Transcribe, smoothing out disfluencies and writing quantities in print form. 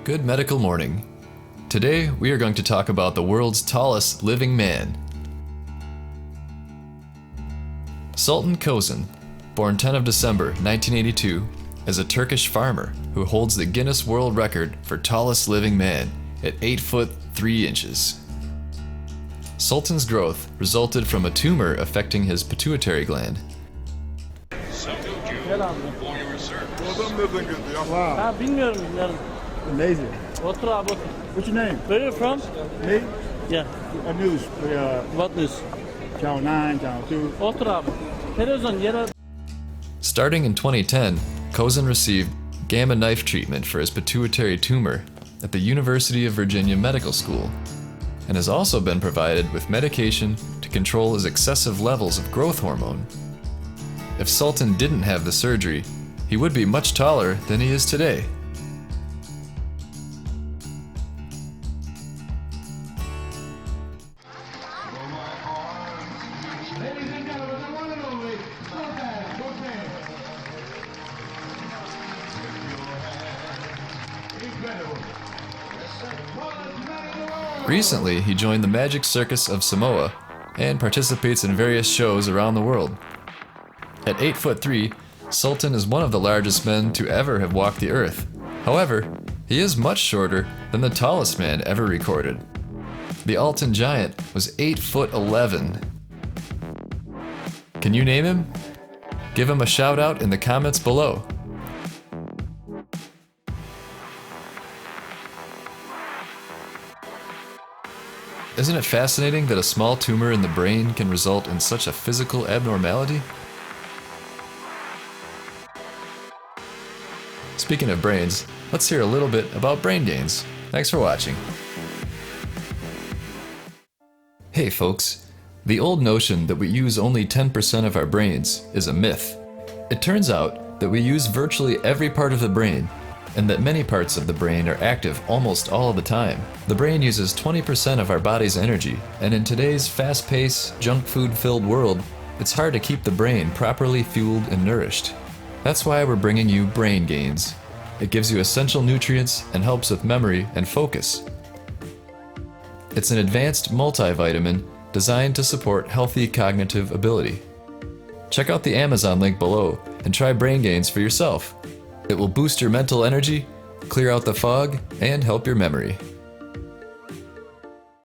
Good medical morning. Today we are going to talk about the world's tallest living man. Sultan Kösen, born 10 of December 1982, is a Turkish farmer who holds the Guinness World Record for tallest living man at 8 foot 3 inches. Sultan's growth resulted from a tumor affecting his pituitary gland. Wow. Bilmiyorum. Amazing. Otur abi otur. What's your name? Where are you from? Me? Yeah. News. What news? Channel 9, Channel 2. Otur abi. Televizyon yere... Starting in 2010, Kösen received gamma knife treatment for his pituitary tumor at the University of Virginia Medical School, and has also been provided with medication to control his excessive levels of growth hormone. If Sultan didn't have the surgery, he would be much taller than he is today. Ladies and gentlemen, the one and only Sultan. Incredible. Recently, he joined the Magic Circus of Samoa and participates in various shows around the world. At 8 foot 3, Sultan is one of the largest men to ever have walked the earth. However, he is much shorter than the tallest man ever recorded. The Alton giant was 8 foot 11. Can you name him? Give him a shout out in the comments below. Isn't it fascinating that a small tumor in the brain can result in such a physical abnormality? Speaking of brains, let's hear a little bit about brain gains. Thanks for watching. Hey folks, the old notion that we use only 10% of our brains is a myth. It turns out that we use virtually every part of the brain, and that many parts of the brain are active almost all the time. The brain uses 20% of our body's energy, and in today's fast-paced, junk food-filled world, it's hard to keep the brain properly fueled and nourished. That's why we're bringing you Brain Gains. It gives you essential nutrients and helps with memory and focus. It's an advanced multivitamin designed to support healthy cognitive ability. Check out the Amazon link below and try Brain Gains for yourself. It will boost your mental energy, clear out the fog, and help your memory.